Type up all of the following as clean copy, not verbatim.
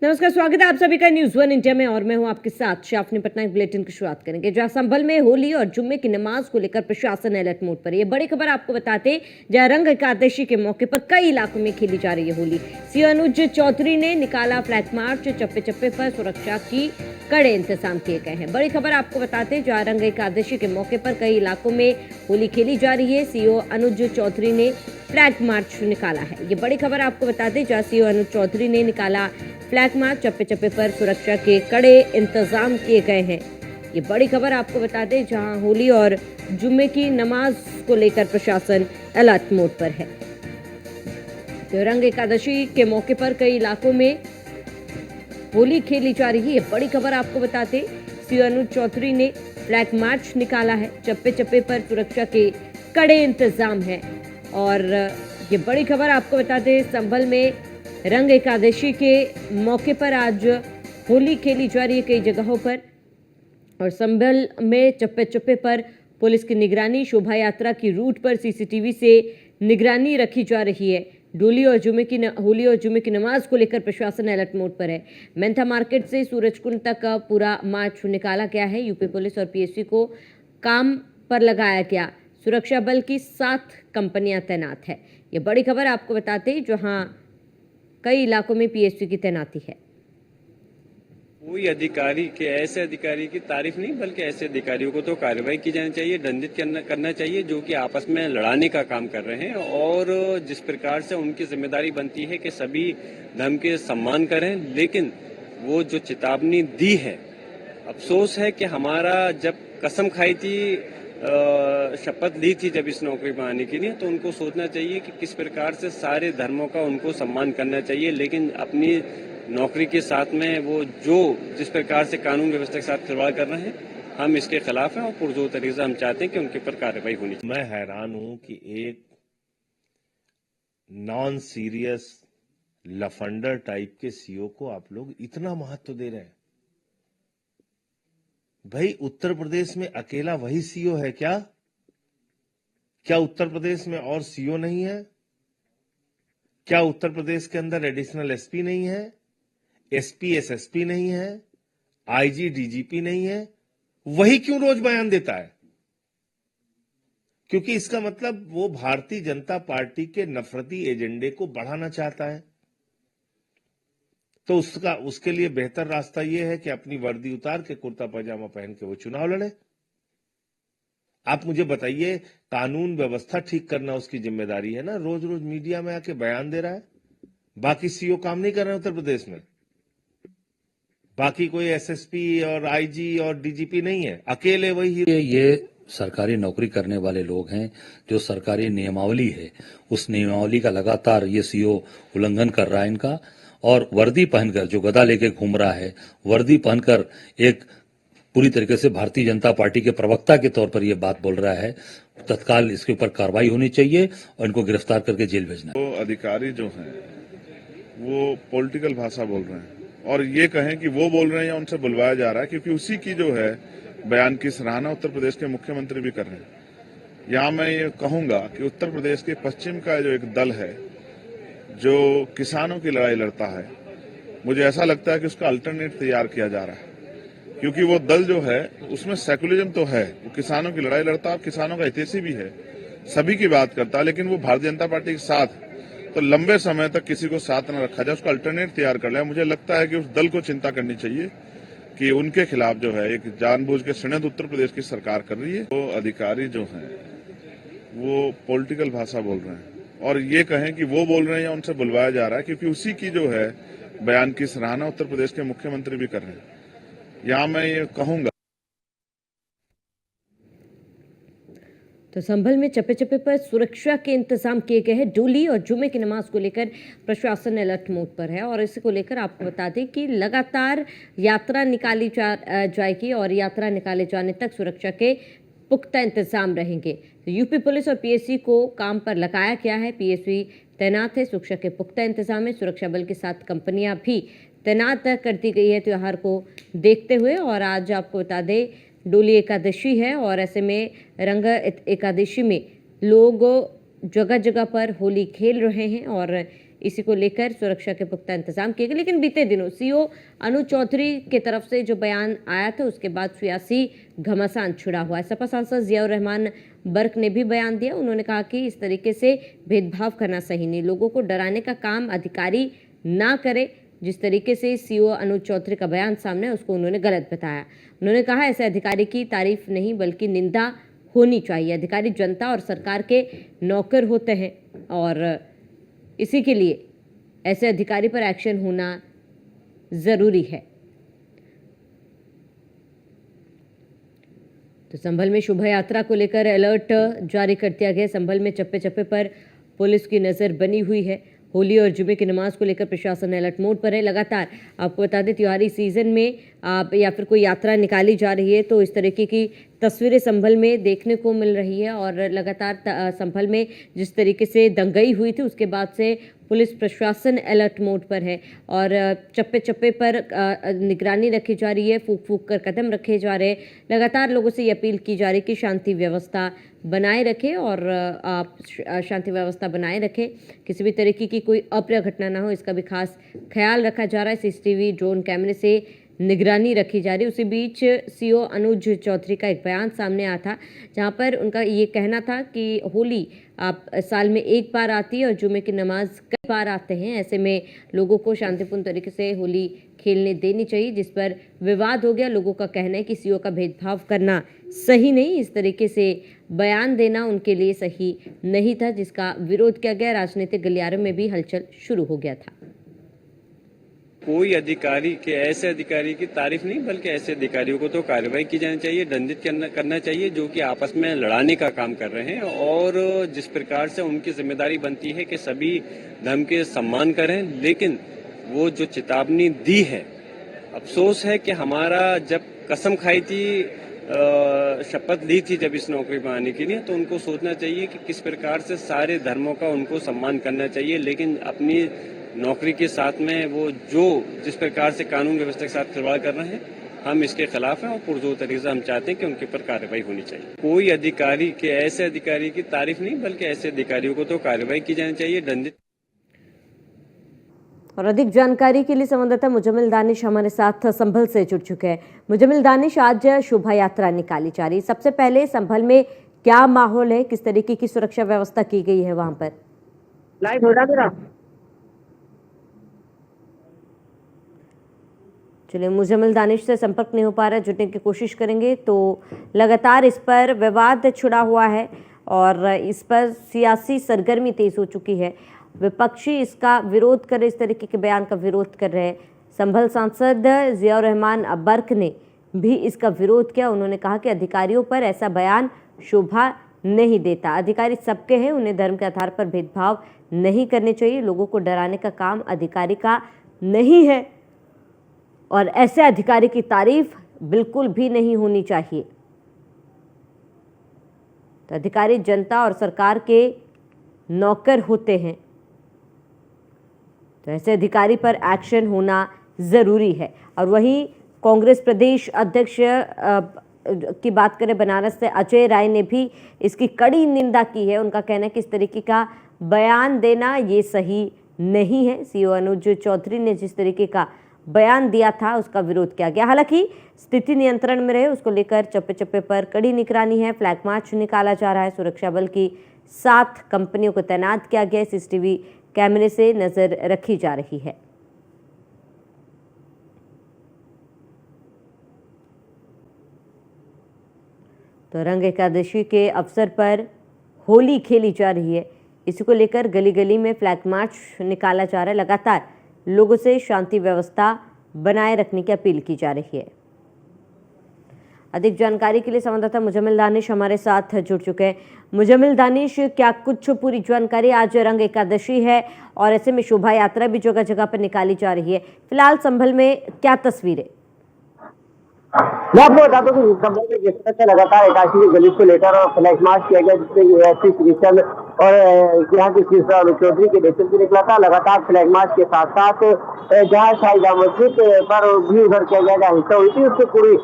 नमस्कार, स्वागत है आप सभी का न्यूज वन इंडिया में और मैं हूं आपके साथ शाफनी पटनायक। बुलेटिन की शुरुआत करेंगे जहां संभल में होली और जुम्मे की नमाज को लेकर प्रशासन अलर्ट मोड पर है। ये बड़ी खबर आपको बताते जहां रंग एकादशी के मौके पर कई इलाकों में खेली जा रही है होली। सीओ अनुज चौधरी ने निकाला फ्लैग मार्च। चप्पे चप्पे पर सुरक्षा की कड़े इंतजाम किए गए हैं। बड़ी खबर आपको बताते जहां रंग एकादशी के मौके पर कई इलाकों में होली खेली जा रही है। सीओ अनुज चौधरी ने फ्लैग मार्च निकाला है। ये बड़ी खबर आपको बताते जहां सीओ अनुज चौधरी ने निकाला फ्लैग मार्च। चप्पे चप्पे पर सुरक्षा के कड़े इंतजाम किए गए हैं। ये बड़ी खबर आपको बता दें जहां होली और जुम्मे की नमाज को लेकर प्रशासन अलर्ट मोड पर है। तो रंग एकादशी के मौके पर कई इलाकों में होली खेली जा रही है। बड़ी खबर आपको बताते सीओ अनुज चौधरी ने फ्लैग मार्च निकाला है। चप्पे चप्पे पर सुरक्षा के कड़े इंतजाम है। और ये बड़ी खबर आपको बताते संभल में रंग एकादशी के मौके पर आज होली खेली जा रही है कई जगहों पर। और संभल में चप्पे चप्पे पर पुलिस की निगरानी, शोभा यात्रा की रूट पर सीसीटीवी से निगरानी रखी जा रही है। होली और जुम्मे की नमाज को लेकर प्रशासन अलर्ट मोड पर है। मेंथा मार्केट से सूरजकुंड तक पूरा मार्च निकाला गया है। यूपी पुलिस और पीएससी को काम पर लगाया गया। सुरक्षा बल की 7 कंपनियां तैनात है। ये बड़ी खबर आपको बताते जहां कई इलाकों में पीएससी की तैनाती है। कोई अधिकारी के ऐसे अधिकारी की तारीफ नहीं, बल्कि ऐसे अधिकारियों को तो कार्रवाई की जानी चाहिए, दंडित करना चाहिए जो कि आपस में लड़ाने का काम कर रहे हैं। और जिस प्रकार से उनकी जिम्मेदारी बनती है कि सभी धर्म के सम्मान करें, लेकिन वो जो चेतावनी दी है, अफसोस है कि हमारा जब कसम खाई थी, शपथ ली थी जब इस नौकरी में आने के लिए, तो उनको सोचना चाहिए कि किस प्रकार से सारे धर्मों का उनको सम्मान करना चाहिए। लेकिन अपनी नौकरी के साथ में वो जो जिस प्रकार से कानून व्यवस्था के साथ खिलवाड़ कर रहे हैं, हम इसके खिलाफ हैं और पुरजोर तरीके से हम चाहते हैं कि उनके ऊपर कार्रवाई होनी चाहिए। मैं हैरान हूं कि एक नॉन सीरियस लफंडर टाइप के सीओ को आप लोग इतना महत्व दे रहे हैं। भाई, उत्तर प्रदेश में अकेला वही सीओ है क्या? क्या उत्तर प्रदेश में और सीओ नहीं है? क्या उत्तर प्रदेश के अंदर एडिशनल एसपी नहीं है? एसपी एसएसपी नहीं है? आईजी डीजीपी नहीं है? वही क्यों रोज बयान देता है? क्योंकि इसका मतलब वो भारतीय जनता पार्टी के नफरती एजेंडे को बढ़ाना चाहता है। तो उसके लिए बेहतर रास्ता यह है कि अपनी वर्दी उतार के कुर्ता पजामा पहन के वो चुनाव लड़े। आप मुझे बताइए, कानून व्यवस्था ठीक करना उसकी जिम्मेदारी है ना। रोज रोज मीडिया में आके बयान दे रहा है। बाकी सीओ काम नहीं कर रहे उत्तर प्रदेश में। बाकी कोई एसएसपी और आईजी और डीजीपी नहीं है, अकेले वही। ये सरकारी नौकरी करने वाले लोग हैं। जो सरकारी नियमावली है, उस नियमावली का लगातार ये सीओ उल्लंघन कर रहा है इनका। और वर्दी पहनकर जो गदा लेके घूम रहा है, वर्दी पहनकर एक पूरी तरीके से भारतीय जनता पार्टी के प्रवक्ता के तौर पर यह बात बोल रहा है। तत्काल इसके ऊपर कार्रवाई होनी चाहिए और इनको गिरफ्तार करके जेल भेजना है। वो अधिकारी जो हैं वो पॉलिटिकल भाषा बोल रहे हैं और ये कहें कि वो बोल रहे हैं या उनसे बुलवाया जा रहा है, क्योंकि उसी की जो है बयान की सराहना उत्तर प्रदेश के मुख्यमंत्री भी कर रहे हैं। यहाँ मैं ये कहूंगा कि उत्तर प्रदेश के पश्चिम का जो एक दल है जो किसानों की लड़ाई लड़ता है, मुझे ऐसा लगता है कि उसका अल्टरनेट तैयार किया जा रहा है। क्योंकि वो दल जो है उसमें सेकुलरिज्म तो है, वो किसानों की लड़ाई लड़ता है, किसानों का हितैषी भी है, सभी की बात करता है, लेकिन वो भारतीय जनता पार्टी के साथ तो लंबे समय तक किसी को साथ न रखा जाए, उसका अल्टरनेट तैयार कर लिया। मुझे लगता है कि उस दल को चिंता करनी चाहिए कि उनके खिलाफ जो है एक जानबूझ के षड्यंत्र उत्तर प्रदेश की सरकार कर रही है। वो अधिकारी जो हैं वो पॉलिटिकल भाषा बोल रहे हैं और ये कहें कि वो बोल रहे हैं या उनसे बुलवाया जा रहा है, क्योंकि उसी की जो है बयान की सराहना उत्तर प्रदेश के मुख्यमंत्री भी कर रहे हैं। यहाँ मैं ये कहूंगा। तो संभल में चप्पे चप्पे पर सुरक्षा के इंतजाम किए गए हैं। होली और जुम्मे की नमाज को लेकर प्रशासन अलर्ट मोड पर है। और इसी को लेकर आपको बता दें कि लगातार यात्रा निकाली जाएगी और यात्रा निकाले जाने तक सुरक्षा के पुख्ता इंतजाम रहेंगे। तो यूपी पुलिस और पीएससी को काम पर लगाया गया है। पीएससी तैनात है। सुरक्षा के पुख्ता इंतजाम है। सुरक्षा बल के 7 कंपनियां भी तैनात कर दी गई है त्योहार को देखते हुए। और आज आपको बता दें होली एकादशी है और ऐसे में रंग एकादशी में लोग जगह जगह पर होली खेल रहे हैं। और इसी को लेकर सुरक्षा के पुख्ता इंतजाम किए गए। लेकिन बीते दिनों सीओ अनुज चौधरी की तरफ से जो बयान आया था उसके बाद सियासी घमासान छिड़ा हुआ है। सपा सांसद जियाउर रहमान बर्क ने भी बयान दिया। उन्होंने कहा कि इस तरीके से भेदभाव करना सही नहीं, लोगों को डराने का काम अधिकारी ना करे। जिस तरीके से सीओ अनुज चौधरी का बयान सामने उसको उन्होंने गलत बताया। उन्होंने कहा ऐसे अधिकारी की तारीफ नहीं बल्कि निंदा होनी चाहिए। अधिकारी जनता और सरकार के नौकर होते हैं और इसी के लिए ऐसे अधिकारी पर एक्शन होना जरूरी है। तो संभल में शोभा यात्रा को लेकर अलर्ट जारी कर दिया गया। संभल में चप्पे चप्पे पर पुलिस की नजर बनी हुई है। होली और जुमे की नमाज को लेकर प्रशासन अलर्ट मोड पर है। लगातार आपको बता दें त्योहारी सीजन में या फिर कोई यात्रा निकाली जा रही है तो इस तरीके की तस्वीरें संभल में देखने को मिल रही है। और लगातार संभल में जिस तरीके से दंगई हुई थी उसके बाद से पुलिस प्रशासन अलर्ट मोड पर है और चप्पे चप्पे पर निगरानी रखी जा रही है, फूक फूक कर कदम रखे जा रहे हैं। लगातार लोगों से ये अपील की जा रही है कि शांति व्यवस्था बनाए रखें और आप शांति व्यवस्था बनाए रखें, किसी भी तरीके की कोई अप्रिय घटना ना हो इसका भी खास ख्याल रखा जा रहा है। सीसीटीवी ड्रोन कैमरे से निगरानी रखी जा रही है। उसी बीच सीओ अनुज चौधरी का एक बयान सामने आया था जहां पर उनका ये कहना था कि होली आप साल में एक बार आती है और जुमे की नमाज कई बार आते हैं, ऐसे में लोगों को शांतिपूर्ण तरीके से होली खेलने देनी चाहिए, जिस पर विवाद हो गया। लोगों का कहना है कि सीओ का भेदभाव करना सही नहीं, इस तरीके से बयान देना उनके लिए सही नहीं था, जिसका विरोध किया गया। राजनीतिक गलियारों में भी हलचल शुरू हो गया था। कोई अधिकारी के ऐसे अधिकारी की तारीफ नहीं बल्कि ऐसे अधिकारियों को तो कार्रवाई की जानी चाहिए, दंडित करना चाहिए जो कि आपस में लड़ाने का काम कर रहे हैं। और जिस प्रकार से उनकी जिम्मेदारी बनती है कि सभी धर्म के सम्मान करें, लेकिन वो जो चेतावनी दी है, अफसोस है कि हमारा जब कसम खाई थी, शपथ ली थी जब इस नौकरी में आने के लिए, तो उनको सोचना चाहिए कि किस प्रकार से सारे धर्मों का उनको सम्मान करना चाहिए। लेकिन अपनी नौकरी के साथ में वो जिस प्रकार से कानून व्यवस्था के साथ खिलवाड़ कर रहे हैं, हम इसके खिलाफ हैं और पुरजोर तरीके से हम चाहते हैं कि उनके ऊपर कार्रवाई होनी चाहिए। कोई अधिकारी के ऐसे अधिकारी की तारीफ नहीं बल्कि ऐसे अधिकारियों को तो कार्रवाई की जानी चाहिए, दंडित। और अधिक जानकारी के लिए संवाददाता मुजम्मिल दानिश हमारे साथ संभल से जुड़ चुके हैं। मुजम्मिल दानिश, आज शोभा यात्रा निकाली जा रही है, सबसे पहले संभल में क्या माहौल है, किस तरीके की सुरक्षा व्यवस्था की गई है वहां पर? लाइव हो रहा मेरा? चलिए, मुजम्मिल दानिश से संपर्क नहीं हो पा रहा है, जुटने की कोशिश करेंगे। तो लगातार इस पर विवाद छिड़ा हुआ है और इस पर सियासी सरगर्मी तेज हो चुकी है। विपक्षी इसका विरोध कर रहे, इस तरीके के बयान का विरोध कर रहे हैं। संभल सांसद जियाउर रहमान बर्क ने भी इसका विरोध किया। उन्होंने कहा कि अधिकारियों पर ऐसा बयान शोभा नहीं देता, अधिकारी सबके हैं, उन्हें धर्म के आधार पर भेदभाव नहीं करने चाहिए, लोगों को डराने का काम अधिकारी का नहीं है और ऐसे अधिकारी की तारीफ बिल्कुल भी नहीं होनी चाहिए। तो अधिकारी जनता और सरकार के नौकर होते हैं, तो ऐसे अधिकारी पर एक्शन होना जरूरी है। और वहीं कांग्रेस प्रदेश अध्यक्ष की बात करें बनारस से, अजय राय ने भी इसकी कड़ी निंदा की है। उनका कहना है कि इस तरीके का बयान देना ये सही नहीं है। सीओ अनुज चौधरी ने जिस तरीके का बयान दिया था उसका विरोध किया गया। हालांकि स्थिति नियंत्रण में रहे उसको लेकर चप्पे चप्पे पर कड़ी निगरानी है, फ्लैग मार्च निकाला जा रहा है, सुरक्षा बल की 7 कंपनियों को तैनात किया गया है, सीसीटीवी कैमरे से नजर रखी जा रही है। तो रंग एकादशी के अवसर पर होली खेली जा रही है, इसी को लेकर गली गली में फ्लैग मार्च निकाला जा रहा है। लगातार लोगों से शांति व्यवस्था बनाए रखने की अपील की जा रही है। अधिक जानकारी के लिए संवाददाता मुजम्मिल दानिश हमारे साथ जुड़ चुके हैं। मुजम्मिल दानिश, क्या कुछ पूरी जानकारी? आज रंग एकादशी है और ऐसे में शोभा यात्रा भी जगह जगह पर निकाली जा रही है, फिलहाल संभल में क्या तस्वीरें? मैं आपको बता दूं कि संभल में जिस तरह से लगातार एकादशी की गली को लेकर और फ्लैग मार्च किया गया, जिसमें यूएससी और यहाँ की शीर्षा चौधरी के नेतृत्व में निकला था। लगातार फ्लैग मार्च के साथ साथ जहाँ शाहीगाह मस्जिद पर भी उधर किया गया जहाँ हिंसा हुई थी उससे पूरी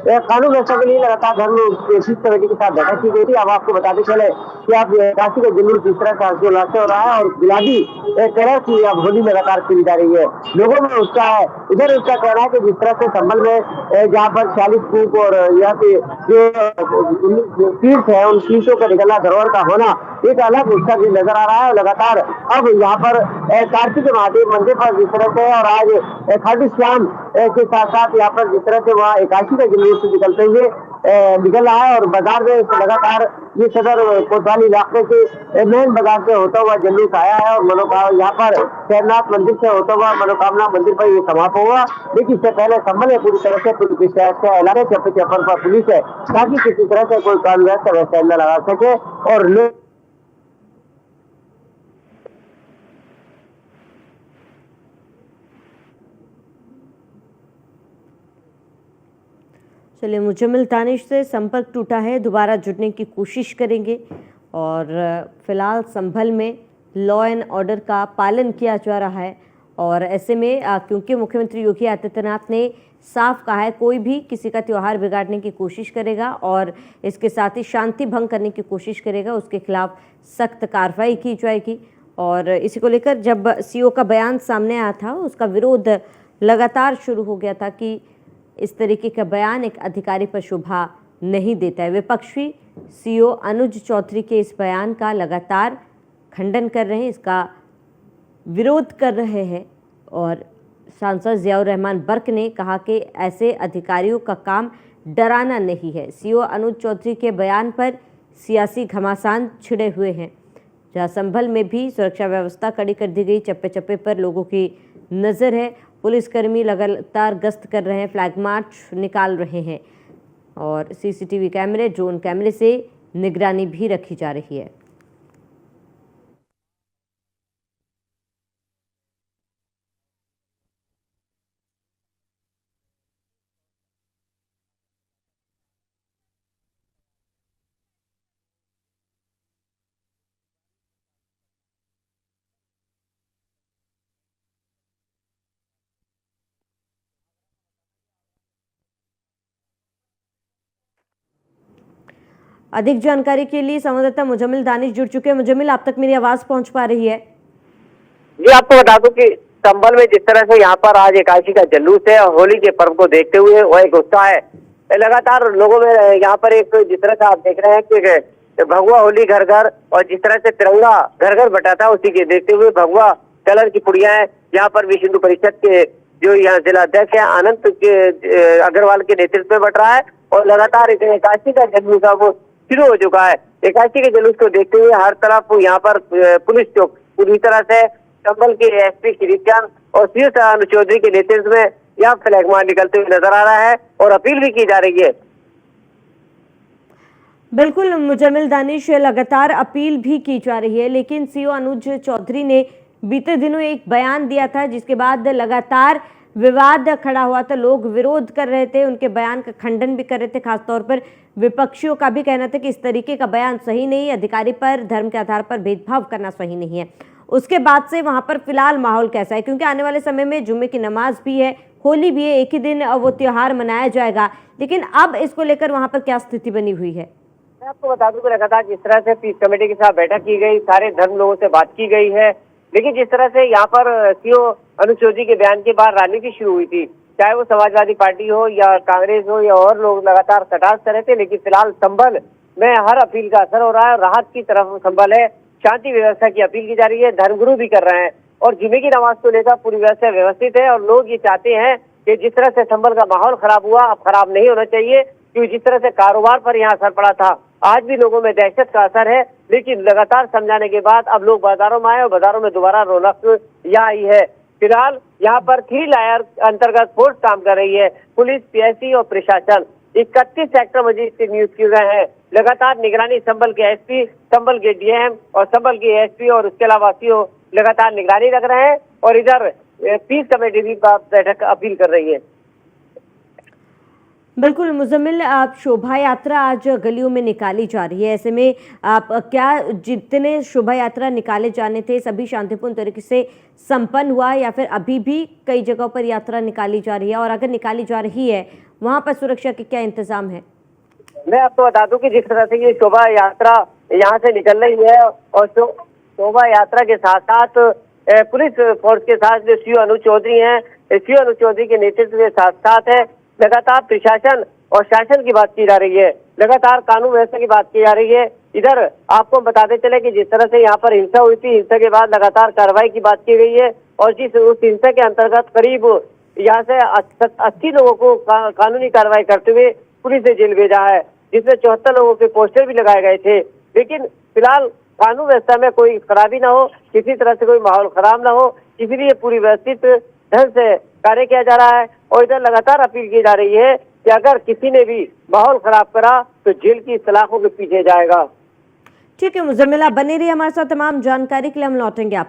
कानून व्यवस्था के लिए लगातार धर्म शीर्ष कमेटी के साथ बैठक की गई थी। अब आपको बताते चले कि आप काशी का जुलूस जिस तरह से हर्षोल्लास से हो रहा है और गुलाबी कलर की अब होली लगातार खिली जा रही है, लोगों में उत्साह है। इधर उसका कहना है कि जिस तरह से संभल में जहाँ पर 40 कूप और यहाँ पे जो तीर्थ है उन तीर्थों का निकलना, धरोहर का होना एक अलग उत्साह भी नजर आ रहा है। और लगातार अब यहाँ पर कार्तिक महादेव मंदिर पर जिस तरह से और आज खाटू श्याम के साथ साथ यहाँ पर जिस तरह से वहाँ एकादशी का जुलूस निकलते हुए निकल रहा है और बाजार में लगातार ये सदर कोतवाली इलाके के मेन बाजार से होता हुआ जुलूस आया है और यहाँ पर शहरनाथ मंदिर से होता हुआ मनोकामना मंदिर पर ये समाप्त हुआ। लेकिन इससे पहले संभल में पूरी तरह से पुलिस से ऐलान चप्पे चप्पल पर पुलिस है ताकि किसी तरह से कोई कानून व्यवस्था न लगा सके और लोग चलिए, मुजम्मिल तानिश से संपर्क टूटा है, दोबारा जुड़ने की कोशिश करेंगे। और फिलहाल संभल में लॉ एंड ऑर्डर का पालन किया जा रहा है और ऐसे में क्योंकि मुख्यमंत्री योगी आदित्यनाथ ने साफ कहा है कोई भी किसी का त्यौहार बिगाड़ने की कोशिश करेगा और इसके साथ ही शांति भंग करने की कोशिश करेगा उसके खिलाफ सख्त कार्रवाई की जाएगी। और इसी को लेकर जब सीओ का बयान सामने आया था उसका विरोध लगातार शुरू हो गया था कि इस तरीके का बयान एक अधिकारी पर शोभा नहीं देता है। विपक्षी सीओ अनुज चौधरी के इस बयान का लगातार खंडन कर रहे हैं, इसका विरोध कर रहे हैं। और सांसद जियाउर रहमान बर्क ने कहा कि ऐसे अधिकारियों का काम डराना नहीं है। सीओ अनुज चौधरी के बयान पर सियासी घमासान छिड़े हुए हैं। जहां संभल में भी सुरक्षा व्यवस्था कड़ी कर दी गई, चप्पे चप्पे पर लोगों की नज़र है, पुलिसकर्मी लगातार गश्त कर रहे हैं, फ्लैग मार्च निकाल रहे हैं और सीसीटीवी कैमरे, ड्रोन कैमरे से निगरानी भी रखी जा रही है। अधिक जानकारी के लिए संवाददाता मुजम्मिल दानिश जुड़ चुके हैं। मुजम्मिल, आप तक मेरी आवाज पहुंच पा रही है? जी, आपको बता दूं कि संभल में जिस तरह से यहाँ पर आज एकादशी का जुलूस है और होली के पर्व को देखते हुए वह एक उत्साह है लगातार लोगों में। यहाँ पर एक जिस तरह से आप देख रहे हैं कि भगवा होली घर घर और जिस तरह से तिरंगा घर घर बटा था उसी के देखते हुए भगवा कलर की पुड़िया है। यहाँ पर विश्व हिंदू परिषद के जो यहाँ जिला अध्यक्ष है अनंत के अग्रवाल के नेतृत्व में बट रहा है और लगातार एकादशी का जुलूस वो शुरू हो चुका है। एकादशी के जुलूस को देखते हुए हर तरफ यहाँ पर पुलिस चौक पूरी तरह से संभल के एसपी श्रीचंद और सीओ अनुज चौधरी के नेतृत्व में यहाँ फ्लैग मार्च निकलते हुए नजर आ रहा है और अपील भी की जा रही है। बिल्कुल मुजम्मिल दानिश, लगातार अपील भी की जा रही है, लेकिन सीओ अनुज चौधरी ने बीते दिनों एक बयान दिया था जिसके बाद लगातार विवाद खड़ा हुआ था। लोग विरोध कर रहे थे, उनके बयान का खंडन भी कर रहे थे। खासतौर पर विपक्षियों का भी कहना था कि इस तरीके का बयान सही नहीं है, अधिकारी पर धर्म के आधार पर भेदभाव करना सही नहीं है। उसके बाद से वहां पर फिलहाल माहौल कैसा है? क्योंकि आने वाले समय में जुम्मे की नमाज भी है, होली भी है, एक ही दिन वो त्योहार मनाया जाएगा, लेकिन अब इसको लेकर वहां पर क्या स्थिति बनी हुई है? मैं आपको बता दूं कि लगातार जिस तरह से पीस कमेटी के साथ बैठक की गई, सारे धर्म लोगों से बात की गई है, लेकिन जिस तरह से यहाँ पर सीओ अनुज चौधरी के बयान के बाद राजनीति शुरू हुई थी, चाहे वो समाजवादी पार्टी हो या कांग्रेस हो या और लोग लगातार कटाक्ष कर रहे थे, लेकिन फिलहाल संभल में हर अपील का असर हो रहा है। राहत की तरफ संभल है, शांति व्यवस्था की अपील की जा रही है, धर्मगुरु भी कर रहे हैं और जुमे की नमाज को लेकर पूरी व्यवस्था व्यवस्थित है और लोग ये चाहते हैं कि जिस तरह से संभल का माहौल खराब हुआ अब खराब नहीं होना चाहिए, क्योंकि जिस तरह से कारोबार पर यहाँ असर पड़ा था आज भी लोगों में दहशत का असर है। लेकिन लगातार समझाने के बाद अब लोग बाजारों में आए और बाजारों में दोबारा रौनक यहाँ आई है। फिलहाल यहाँ पर 3 लेयर अंतर्गत फोर्स काम कर रही है, पुलिस, पीएससी और प्रशासन। 31 सेक्टर मजिस्ट्रेट नियुक्त किए गए हैं। लगातार निगरानी संभल के एसपी, संभल के डीएम और संभल के एसपी और उसके अलावा सीओ लगातार निगरानी रख रहे हैं और इधर पीस कमेटी भी बैठक अपील कर रही है। बिल्कुल मुजम्मिल, आप शोभा यात्रा आज गलियों में निकाली जा रही है, ऐसे में आप क्या जितने शोभा यात्रा निकाले जाने थे सभी शांतिपूर्ण तरीके से संपन्न हुआ या फिर अभी भी कई जगहों पर यात्रा निकाली जा रही है, और अगर निकाली जा रही है वहां पर सुरक्षा के क्या इंतजाम है? मैं आपको बता दूं कि जिस तरह से ये शोभा यात्रा यहाँ से निकल रही है और शोभा यात्रा के साथ साथ पुलिस फोर्स के साथ जो सीओ अनुज चौधरी हैं, सीओ अनुज चौधरी के नेतृत्व के साथ साथ है लगातार प्रशासन और शासन की बात की जा रही है, लगातार कानून व्यवस्था की बात की जा रही है। इधर आपको बताते चले कि जिस तरह से यहाँ पर हिंसा हुई थी, हिंसा के बाद लगातार कार्रवाई की बात की गई है और उस हिंसा के अंतर्गत करीब यहाँ से 80 लोगों को कानूनी कार्रवाई करते हुए पुलिस ने जेल भेजा है, जिसमें 74 लोगों के पोस्टर भी लगाए गए थे। लेकिन फिलहाल कानून व्यवस्था में कोई खराबी ना हो, किसी तरह से कोई माहौल खराब ना हो, इसलिए पूरी व्यवस्थित ढंग से कार्य किया जा रहा है। और इधर लगातार अपील की जा रही है कि अगर किसी ने भी माहौल खराब करा तो जेल की सलाखों के पीछे जाएगा। ठीक है मुजम्मिल, आप बने रहिए हमारे साथ, तमाम जानकारी के लिए हम लौटेंगे आप